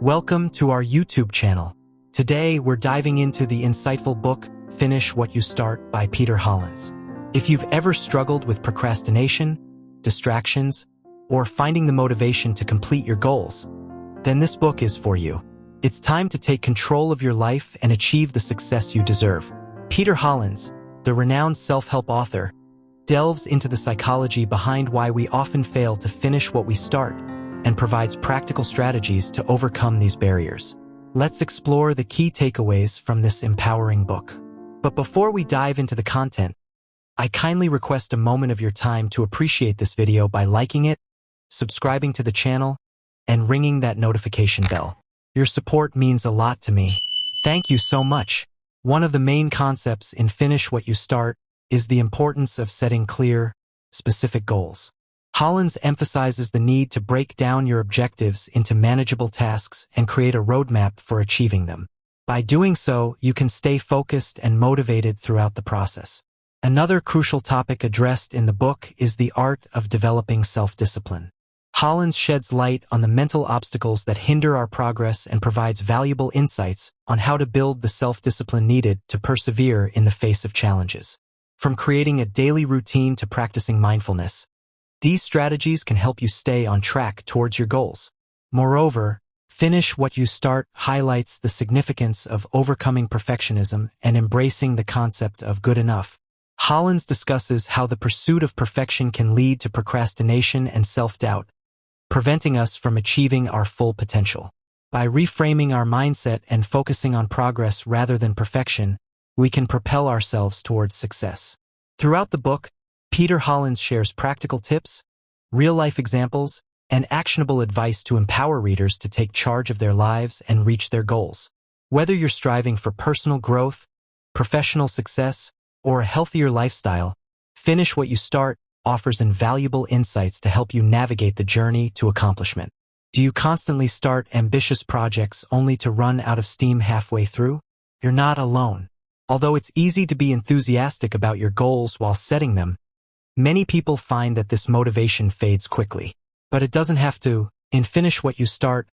Welcome to our YouTube channel. Today, we're diving into the insightful book, Finish What You Start by Peter Hollins. If you've ever struggled with procrastination, distractions, or finding the motivation to complete your goals, then this book is for you. It's time to take control of your life and achieve the success you deserve. Peter Hollins, the renowned self-help author, delves into the psychology behind why we often fail to finish what we start and provides practical strategies to overcome these barriers. Let's explore the key takeaways from this empowering book. But before we dive into the content, I kindly request a moment of your time to appreciate this video by liking it, subscribing to the channel, and ringing that notification bell. Your support means a lot to me. Thank you so much. One of the main concepts in Finish What You Start is the importance of setting clear, specific goals. Hollins emphasizes the need to break down your objectives into manageable tasks and create a roadmap for achieving them. By doing so, you can stay focused and motivated throughout the process. Another crucial topic addressed in the book is the art of developing self-discipline. Hollins sheds light on the mental obstacles that hinder our progress and provides valuable insights on how to build the self-discipline needed to persevere in the face of challenges. From creating a daily routine to practicing mindfulness, these strategies can help you stay on track towards your goals. Moreover, Finish What You Start highlights the significance of overcoming perfectionism and embracing the concept of good enough. Hollins discusses how the pursuit of perfection can lead to procrastination and self-doubt, preventing us from achieving our full potential. By reframing our mindset and focusing on progress rather than perfection, we can propel ourselves towards success. Throughout the book, Peter Hollins shares practical tips, real-life examples, and actionable advice to empower readers to take charge of their lives and reach their goals. Whether you're striving for personal growth, professional success, or a healthier lifestyle, Finish What You Start offers invaluable insights to help you navigate the journey to accomplishment. Do you constantly start ambitious projects only to run out of steam halfway through? You're not alone. Although it's easy to be enthusiastic about your goals while setting them, many people find that this motivation fades quickly. But it doesn't have to. In Finish What You Start,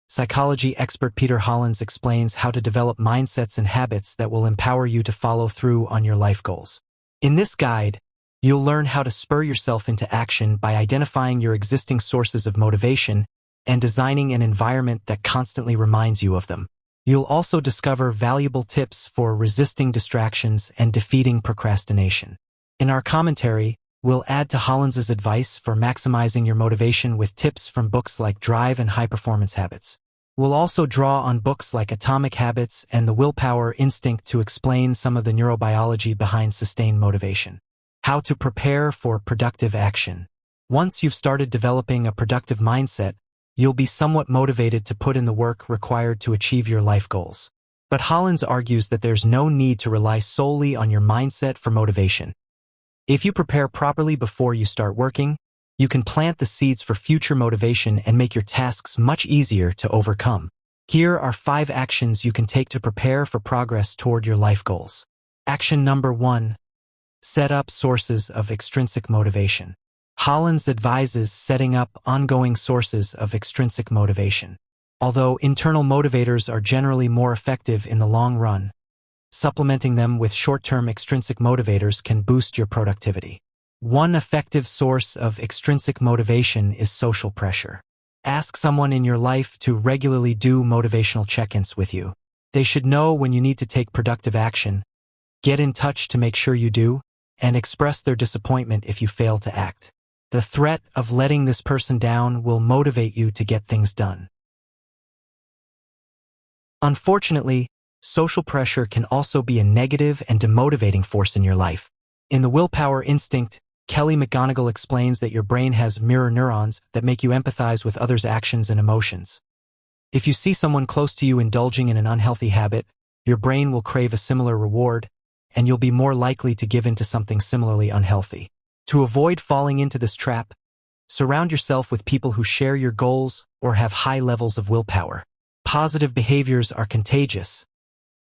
psychology expert Peter Hollins explains how to develop mindsets and habits that will empower you to follow through on your life goals. In this guide, you'll learn how to spur yourself into action by identifying your existing sources of motivation and designing an environment that constantly reminds you of them. You'll also discover valuable tips for resisting distractions and defeating procrastination. In our commentary, we'll add to Hollins's advice for maximizing your motivation with tips from books like Drive and High Performance Habits. We'll also draw on books like Atomic Habits and The Willpower Instinct to explain some of the neurobiology behind sustained motivation. How to prepare for productive action. Once you've started developing a productive mindset, you'll be somewhat motivated to put in the work required to achieve your life goals. But Hollins argues that there's no need to rely solely on your mindset for motivation. If you prepare properly before you start working, you can plant the seeds for future motivation and make your tasks much easier to overcome. Here are 5 actions you can take to prepare for progress toward your life goals. Action number 1. Set up sources of extrinsic motivation. Hollins advises setting up ongoing sources of extrinsic motivation. Although internal motivators are generally more effective in the long run, supplementing them with short-term extrinsic motivators can boost your productivity. One effective source of extrinsic motivation is social pressure. Ask someone in your life to regularly do motivational check-ins with you. They should know when you need to take productive action, get in touch to make sure you do, and express their disappointment if you fail to act. The threat of letting this person down will motivate you to get things done. Unfortunately, social pressure can also be a negative and demotivating force in your life. In The Willpower Instinct, Kelly McGonigal explains that your brain has mirror neurons that make you empathize with others' actions and emotions. If you see someone close to you indulging in an unhealthy habit, your brain will crave a similar reward, and you'll be more likely to give in to something similarly unhealthy. To avoid falling into this trap, surround yourself with people who share your goals or have high levels of willpower. Positive behaviors are contagious.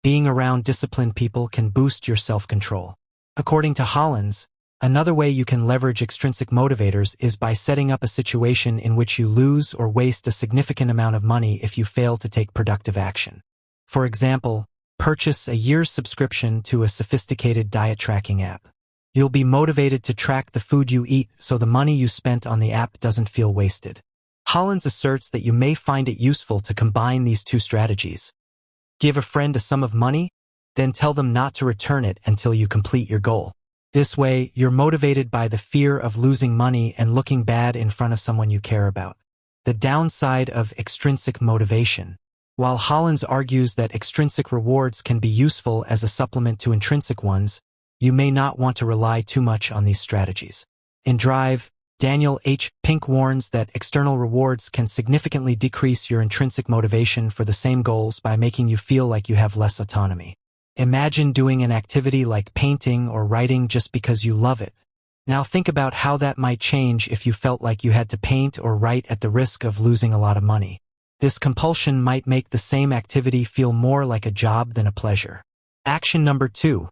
Being around disciplined people can boost your self-control. According to Hollins, Another way you can leverage extrinsic motivators is by setting up a situation in which you lose or waste a significant amount of money if you fail to take productive action. For example, purchase a year's subscription to a sophisticated diet tracking app. You'll be motivated to track the food you eat so the money you spent on the app doesn't feel wasted. Hollins asserts that you may find it useful to combine these two strategies. Give a friend a sum of money, then tell them not to return it until you complete your goal. This way, you're motivated by the fear of losing money and looking bad in front of someone you care about. The downside of extrinsic motivation. While Hollins argues that extrinsic rewards can be useful as a supplement to intrinsic ones, you may not want to rely too much on these strategies. In Drive, Daniel H. Pink warns that external rewards can significantly decrease your intrinsic motivation for the same goals by making you feel like you have less autonomy. Imagine doing an activity like painting or writing just because you love it. Now think about how that might change if you felt like you had to paint or write at the risk of losing a lot of money. This compulsion might make the same activity feel more like a job than a pleasure. Action number 2.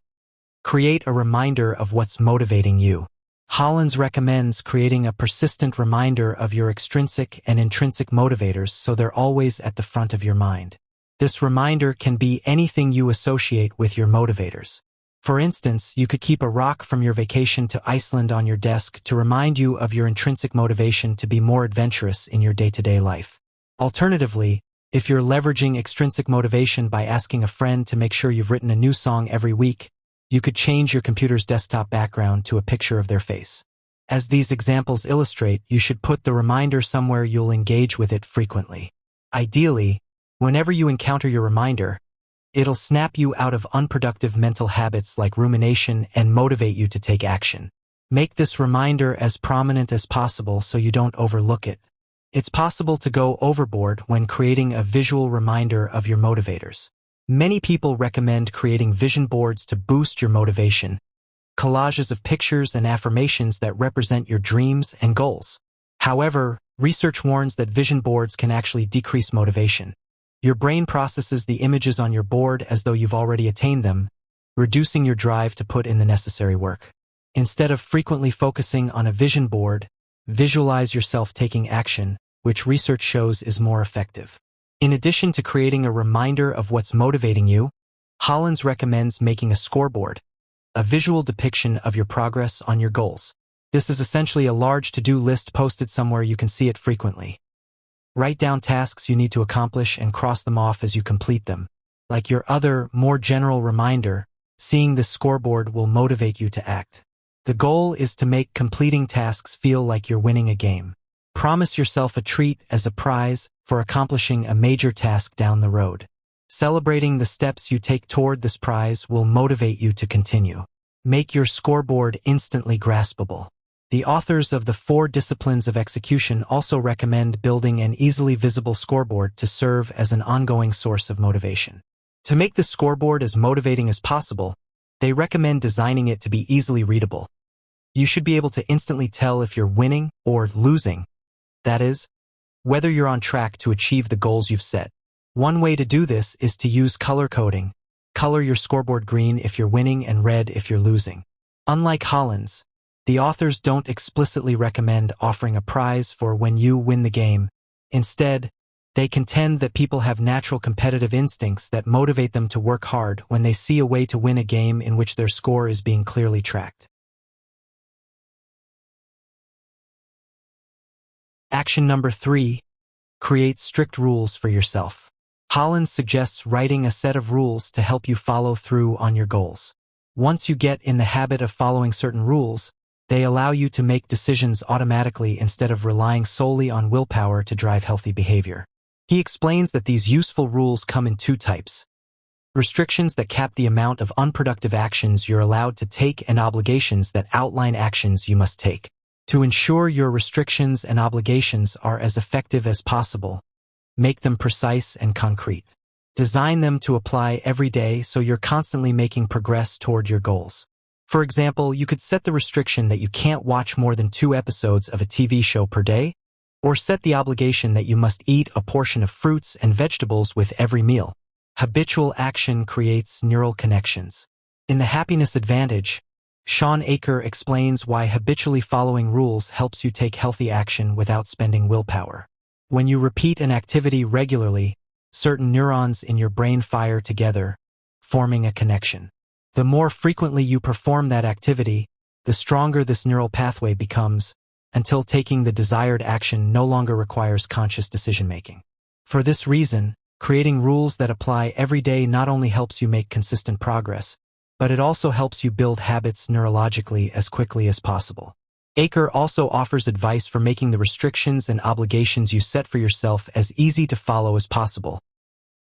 Create a reminder of what's motivating you. Hollins recommends creating a persistent reminder of your extrinsic and intrinsic motivators so they're always at the front of your mind. This reminder can be anything you associate with your motivators. For instance, you could keep a rock from your vacation to Iceland on your desk to remind you of your intrinsic motivation to be more adventurous in your day-to-day life. Alternatively, if you're leveraging extrinsic motivation by asking a friend to make sure you've written a new song every week, you could change your computer's desktop background to a picture of their face. As these examples illustrate, you should put the reminder somewhere you'll engage with it frequently. Ideally, whenever you encounter your reminder, it'll snap you out of unproductive mental habits like rumination and motivate you to take action. Make this reminder as prominent as possible so you don't overlook it. It's possible to go overboard when creating a visual reminder of your motivators. Many people recommend creating vision boards to boost your motivation, collages of pictures and affirmations that represent your dreams and goals. However, research warns that vision boards can actually decrease motivation. Your brain processes the images on your board as though you've already attained them, reducing your drive to put in the necessary work. Instead of frequently focusing on a vision board, visualize yourself taking action, which research shows is more effective. In addition to creating a reminder of what's motivating you, Hollins recommends making a scoreboard, a visual depiction of your progress on your goals. This is essentially a large to-do list posted somewhere you can see it frequently. Write down tasks you need to accomplish and cross them off as you complete them. Like your other, more general reminder, seeing this scoreboard will motivate you to act. The goal is to make completing tasks feel like you're winning a game. Promise yourself a treat as a prize for accomplishing a major task down the road. Celebrating the steps you take toward this prize will motivate you to continue. Make your scoreboard instantly graspable. The authors of the 4 Disciplines of Execution also recommend building an easily visible scoreboard to serve as an ongoing source of motivation. To make the scoreboard as motivating as possible, they recommend designing it to be easily readable. You should be able to instantly tell if you're winning or losing. That is, whether you're on track to achieve the goals you've set. One way to do this is to use color coding. Color your scoreboard green if you're winning and red if you're losing. Unlike Hollins, the authors don't explicitly recommend offering a prize for when you win the game. Instead, they contend that people have natural competitive instincts that motivate them to work hard when they see a way to win a game in which their score is being clearly tracked. Action number 3. Create strict rules for yourself. Hollins suggests writing a set of rules to help you follow through on your goals. Once you get in the habit of following certain rules, they allow you to make decisions automatically instead of relying solely on willpower to drive healthy behavior. He explains that these useful rules come in 2 types. Restrictions that cap the amount of unproductive actions you're allowed to take and obligations that outline actions you must take. To ensure your restrictions and obligations are as effective as possible, make them precise and concrete. Design them to apply every day so you're constantly making progress toward your goals. For example, you could set the restriction that you can't watch more than 2 episodes of a TV show per day, or set the obligation that you must eat a portion of fruits and vegetables with every meal. Habitual action creates neural connections. In the Happiness Advantage, Sean Aker explains why habitually following rules helps you take healthy action without spending willpower. When you repeat an activity regularly, certain neurons in your brain fire together, forming a connection. The more frequently you perform that activity, the stronger this neural pathway becomes, until taking the desired action no longer requires conscious decision-making. For this reason, creating rules that apply every day not only helps you make consistent progress, but it also helps you build habits neurologically as quickly as possible. Aker also offers advice for making the restrictions and obligations you set for yourself as easy to follow as possible.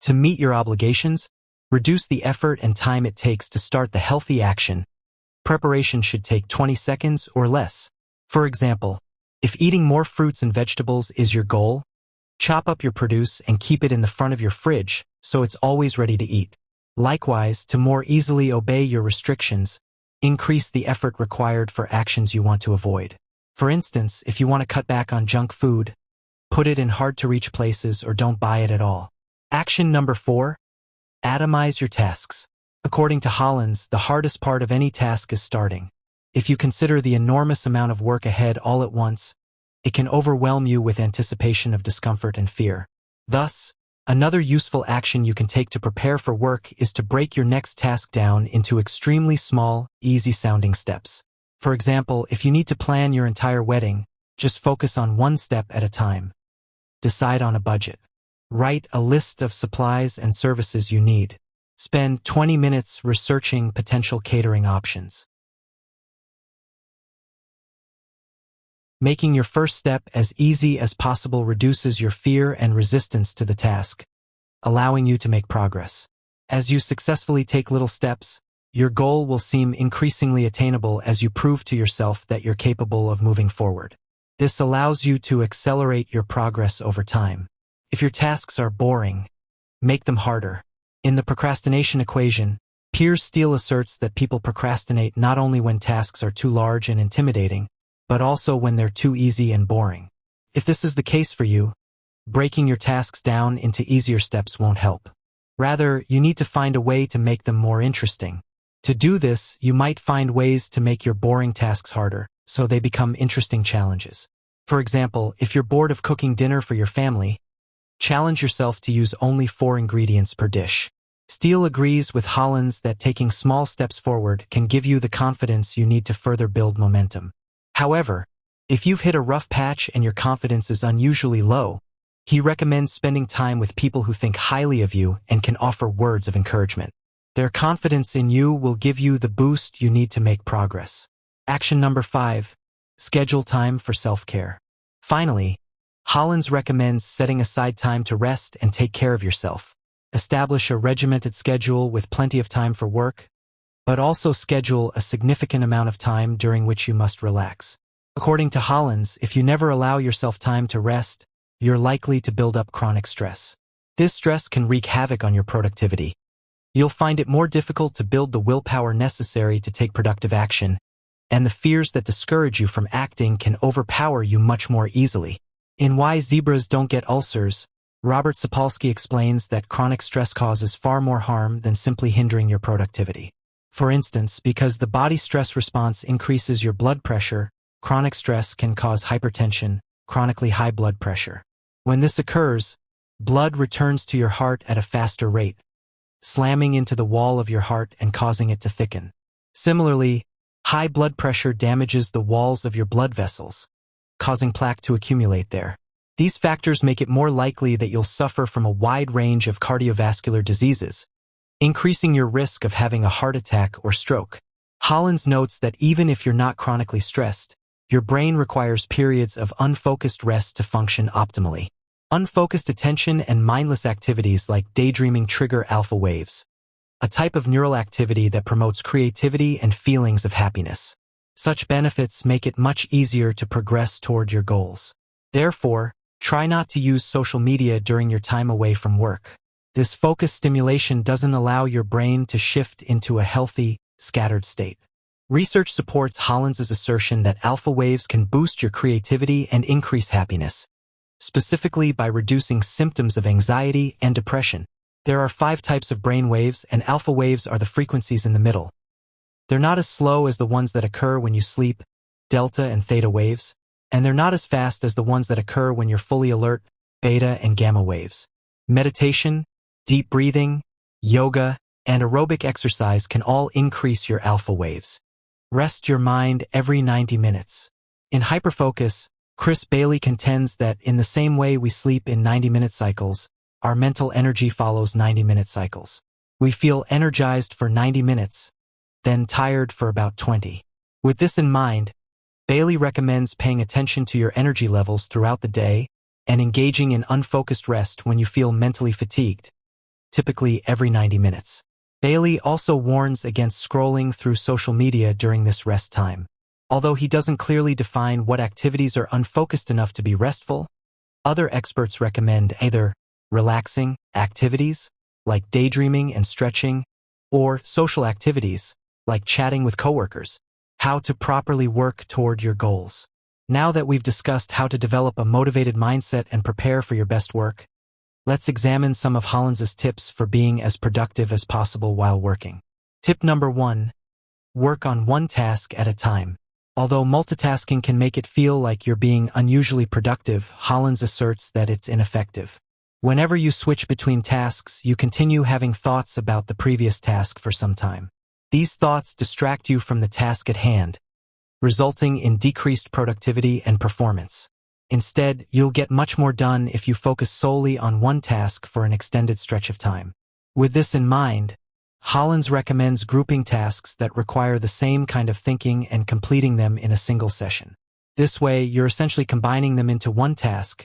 To meet your obligations, reduce the effort and time it takes to start the healthy action. Preparation should take 20 seconds or less. For example, if eating more fruits and vegetables is your goal, chop up your produce and keep it in the front of your fridge so it's always ready to eat. Likewise, to more easily obey your restrictions, increase the effort required for actions you want to avoid. For instance, if you want to cut back on junk food, put it in hard-to-reach places or don't buy it at all. Action number 4. Atomize your tasks. According to Hollins, the hardest part of any task is starting. If you consider the enormous amount of work ahead all at once, it can overwhelm you with anticipation of discomfort and fear. Thus, another useful action you can take to prepare for work is to break your next task down into extremely small, easy-sounding steps. For example, if you need to plan your entire wedding, just focus on one step at a time. Decide on a budget. Write a list of supplies and services you need. Spend 20 minutes researching potential catering options. Making your first step as easy as possible reduces your fear and resistance to the task, allowing you to make progress. As you successfully take little steps, your goal will seem increasingly attainable as you prove to yourself that you're capable of moving forward. This allows you to accelerate your progress over time. If your tasks are boring, make them harder. In the procrastination equation, Piers Steel asserts that people procrastinate not only when tasks are too large and intimidating, but also when they're too easy and boring. If this is the case for you, breaking your tasks down into easier steps won't help. Rather, you need to find a way to make them more interesting. To do this, you might find ways to make your boring tasks harder, so they become interesting challenges. For example, if you're bored of cooking dinner for your family, challenge yourself to use only 4 ingredients per dish. Steele agrees with Hollins that taking small steps forward can give you the confidence you need to further build momentum. However, if you've hit a rough patch and your confidence is unusually low, he recommends spending time with people who think highly of you and can offer words of encouragement. Their confidence in you will give you the boost you need to make progress. Action number 5. Schedule time for self-care. Finally, Hollins recommends setting aside time to rest and take care of yourself. Establish a regimented schedule with plenty of time for work, but also schedule a significant amount of time during which you must relax. According to Hollins, if you never allow yourself time to rest, you're likely to build up chronic stress. This stress can wreak havoc on your productivity. You'll find it more difficult to build the willpower necessary to take productive action, and the fears that discourage you from acting can overpower you much more easily. In Why Zebras Don't Get Ulcers, Robert Sapolsky explains that chronic stress causes far more harm than simply hindering your productivity. For instance, because the body stress response increases your blood pressure, chronic stress can cause hypertension, chronically high blood pressure. When this occurs, blood returns to your heart at a faster rate, slamming into the wall of your heart and causing it to thicken. Similarly, high blood pressure damages the walls of your blood vessels, causing plaque to accumulate there. These factors make it more likely that you'll suffer from a wide range of cardiovascular diseases, increasing your risk of having a heart attack or stroke. Hollins notes that even if you're not chronically stressed, your brain requires periods of unfocused rest to function optimally. Unfocused attention and mindless activities like daydreaming trigger alpha waves, a type of neural activity that promotes creativity and feelings of happiness. Such benefits make it much easier to progress toward your goals. Therefore, try not to use social media during your time away from work. This focused stimulation doesn't allow your brain to shift into a healthy, scattered state. Research supports Hollins's assertion that alpha waves can boost your creativity and increase happiness, specifically by reducing symptoms of anxiety and depression. There are 5 types of brain waves, and alpha waves are the frequencies in the middle. They're not as slow as the ones that occur when you sleep, delta and theta waves, and they're not as fast as the ones that occur when you're fully alert, beta and gamma waves. Meditation, deep breathing, yoga, and aerobic exercise can all increase your alpha waves. Rest your mind every 90 minutes. In Hyperfocus, Chris Bailey contends that in the same way we sleep in 90-minute cycles, our mental energy follows 90-minute cycles. We feel energized for 90 minutes, then tired for about 20. With this in mind, Bailey recommends paying attention to your energy levels throughout the day and engaging in unfocused rest when you feel mentally fatigued, typically every 90 minutes. Bailey also warns against scrolling through social media during this rest time. Although he doesn't clearly define what activities are unfocused enough to be restful, other experts recommend either relaxing activities, like daydreaming and stretching, or social activities, like chatting with coworkers. How to properly work toward your goals. Now that we've discussed how to develop a motivated mindset and prepare for your best work, let's examine some of Hollins's tips for being as productive as possible while working. Tip number 1. Work on one task at a time. Although multitasking can make it feel like you're being unusually productive, Hollins asserts that it's ineffective. Whenever you switch between tasks, you continue having thoughts about the previous task for some time. These thoughts distract you from the task at hand, resulting in decreased productivity and performance. Instead, you'll get much more done if you focus solely on one task for an extended stretch of time. With this in mind, Hollins recommends grouping tasks that require the same kind of thinking and completing them in a single session. This way, you're essentially combining them into one task,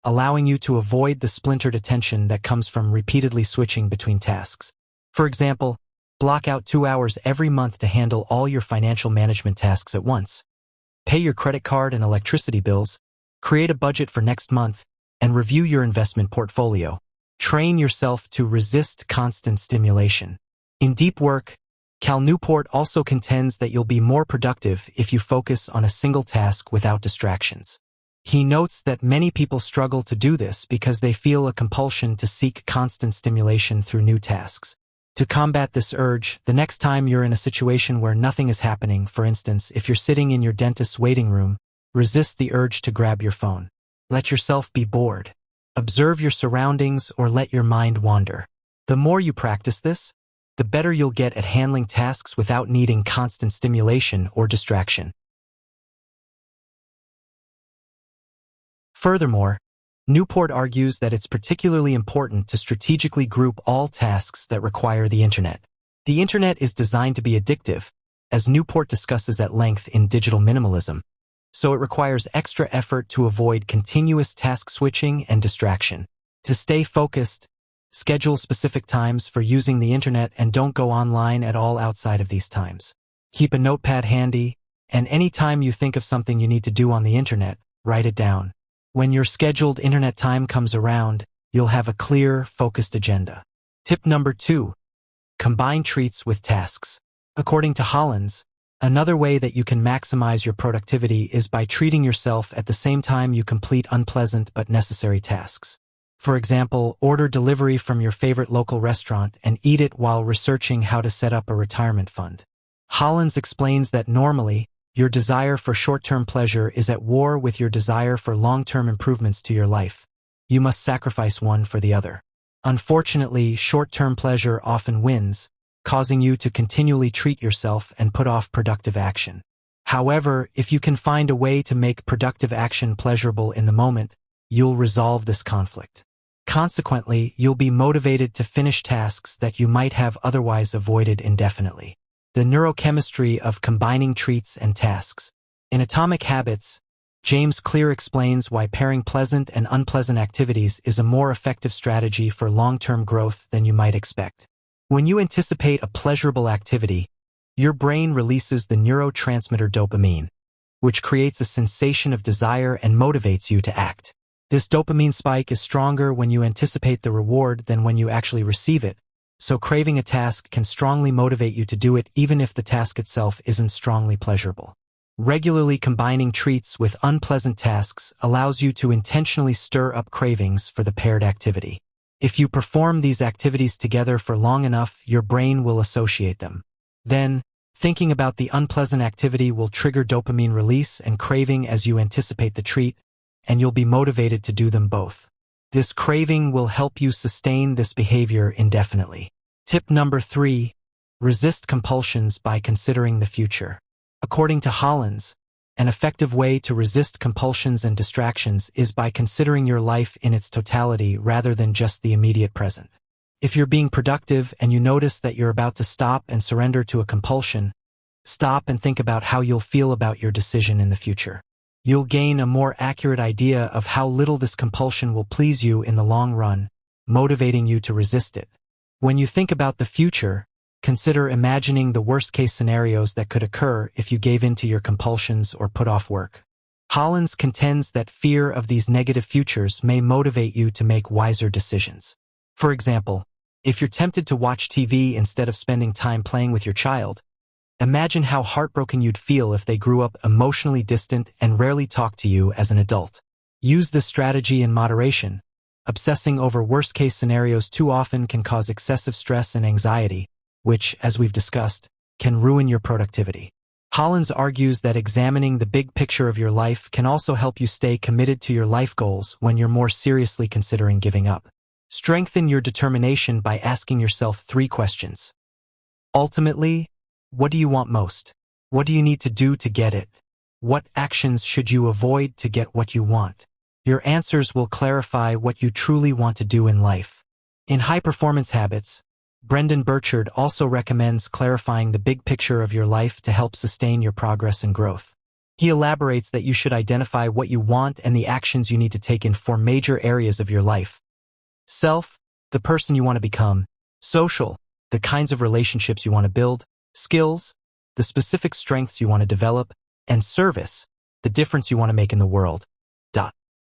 allowing you to avoid the splintered attention that comes from repeatedly switching between tasks. For example, block out 2 hours every month to handle all your financial management tasks at once. Pay your credit card and electricity bills, create a budget for next month, and review your investment portfolio. Train yourself to resist constant stimulation. In deep work, Cal Newport also contends that you'll be more productive if you focus on a single task without distractions. He notes that many people struggle to do this because they feel a compulsion to seek constant stimulation through new tasks. To combat this urge, the next time you're in a situation where nothing is happening, for instance, if you're sitting in your dentist's waiting room, resist the urge to grab your phone. Let yourself be bored. Observe your surroundings or let your mind wander. The more you practice this, the better you'll get at handling tasks without needing constant stimulation or distraction. Furthermore, Newport argues that it's particularly important to strategically group all tasks that require the internet. The internet is designed to be addictive, as Newport discusses at length in Digital Minimalism, so it requires extra effort to avoid continuous task switching and distraction. To stay focused, schedule specific times for using the internet and don't go online at all outside of these times. Keep a notepad handy, and any time you think of something you need to do on the internet, write it down. When your scheduled internet time comes around, you'll have a clear, focused agenda. Tip number 2. Combine treats with tasks. According to Hollins, another way that you can maximize your productivity is by treating yourself at the same time you complete unpleasant but necessary tasks. For example, order delivery from your favorite local restaurant and eat it while researching how to set up a retirement fund. Hollins explains that normally, your desire for short-term pleasure is at war with your desire for long-term improvements to your life. You must sacrifice one for the other. Unfortunately, short-term pleasure often wins, causing you to continually treat yourself and put off productive action. However, if you can find a way to make productive action pleasurable in the moment, you'll resolve this conflict. Consequently, you'll be motivated to finish tasks that you might have otherwise avoided indefinitely. The neurochemistry of combining treats and tasks. In Atomic Habits, James Clear explains why pairing pleasant and unpleasant activities is a more effective strategy for long-term growth than you might expect. When you anticipate a pleasurable activity, your brain releases the neurotransmitter dopamine, which creates a sensation of desire and motivates you to act. This dopamine spike is stronger when you anticipate the reward than when you actually receive it, so craving a task can strongly motivate you to do it even if the task itself isn't strongly pleasurable. Regularly combining treats with unpleasant tasks allows you to intentionally stir up cravings for the paired activity. If you perform these activities together for long enough, your brain will associate them. Then, Thinking about the unpleasant activity will trigger dopamine release and craving as you anticipate the treat, and you'll be motivated to do them both. This craving will help you sustain this behavior indefinitely. Tip number 3. Resist compulsions by considering the future. According to Hollins, an effective way to resist compulsions and distractions is by considering your life in its totality rather than just the immediate present. If you're being productive and you notice that you're about to stop and surrender to a compulsion, stop and think about how you'll feel about your decision in the future. You'll gain a more accurate idea of how little this compulsion will please you in the long run, motivating you to resist it. When you think about the future, consider imagining the worst-case scenarios that could occur if you gave in to your compulsions or put off work. Hollins contends that fear of these negative futures may motivate you to make wiser decisions. For example, if you're tempted to watch TV instead of spending time playing with your child, imagine how heartbroken you'd feel if they grew up emotionally distant and rarely talked to you as an adult. Use this strategy in moderation. Obsessing over worst-case scenarios too often can cause excessive stress and anxiety, which, as we've discussed, can ruin your productivity. Hollins argues that examining the big picture of your life can also help you stay committed to your life goals when you're more seriously considering giving up. Strengthen your determination by asking yourself 3 questions. Ultimately, what do you want most? What do you need to do to get it? What actions should you avoid to get what you want? Your answers will clarify what you truly want to do in life. In High Performance Habits, Brendan Burchard also recommends clarifying the big picture of your life to help sustain your progress and growth. He elaborates that you should identify what you want and the actions you need to take in 4 major areas of your life. Self, the person you want to become. Social, the kinds of relationships you want to build. Skills, the specific strengths you want to develop. And service, the difference you want to make in the world.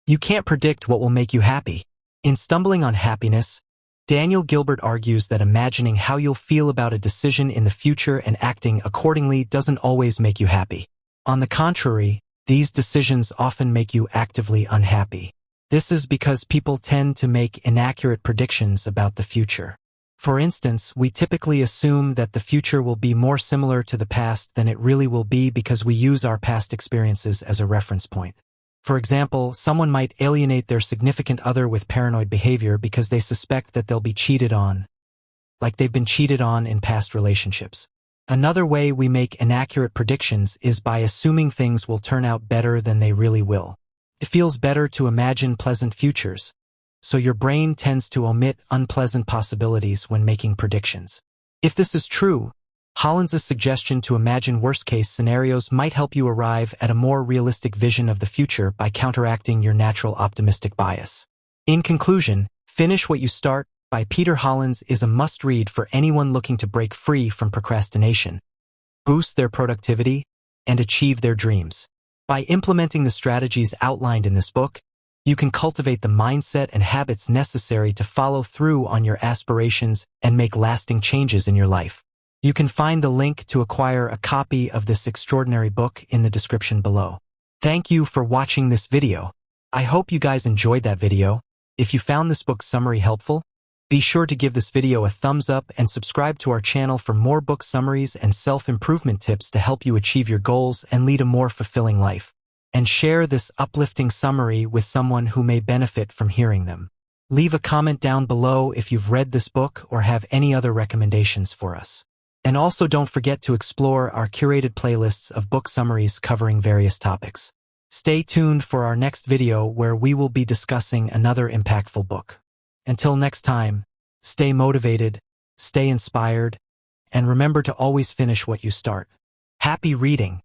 You can't predict what will make you happy. In Stumbling on Happiness, Daniel Gilbert argues that imagining how you'll feel about a decision in the future and acting accordingly doesn't always make you happy. On the contrary, these decisions often make you actively unhappy. This is because people tend to make inaccurate predictions about the future. For instance, we typically assume that the future will be more similar to the past than it really will be because we use our past experiences as a reference point. For example, someone might alienate their significant other with paranoid behavior because they suspect that they'll be cheated on, like they've been cheated on in past relationships. Another way we make inaccurate predictions is by assuming things will turn out better than they really will. It feels better to imagine pleasant futures, so your brain tends to omit unpleasant possibilities when making predictions. If this is true, Hollins' suggestion to imagine worst-case scenarios might help you arrive at a more realistic vision of the future by counteracting your natural optimistic bias. In conclusion, Finish What You Start by Peter Hollins is a must-read for anyone looking to break free from procrastination, boost their productivity, and achieve their dreams. By implementing the strategies outlined in this book, you can cultivate the mindset and habits necessary to follow through on your aspirations and make lasting changes in your life. You can find the link to acquire a copy of this extraordinary book in the description below. Thank you for watching this video. I hope you guys enjoyed that video. If you found this book summary helpful, be sure to give this video a thumbs up and subscribe to our channel for more book summaries and self-improvement tips to help you achieve your goals and lead a more fulfilling life. And share this uplifting summary with someone who may benefit from hearing them. Leave a comment down below if you've read this book or have any other recommendations for us. And also don't forget to explore our curated playlists of book summaries covering various topics. Stay tuned for our next video where we will be discussing another impactful book. Until next time, stay motivated, stay inspired, and remember to always finish what you start. Happy reading!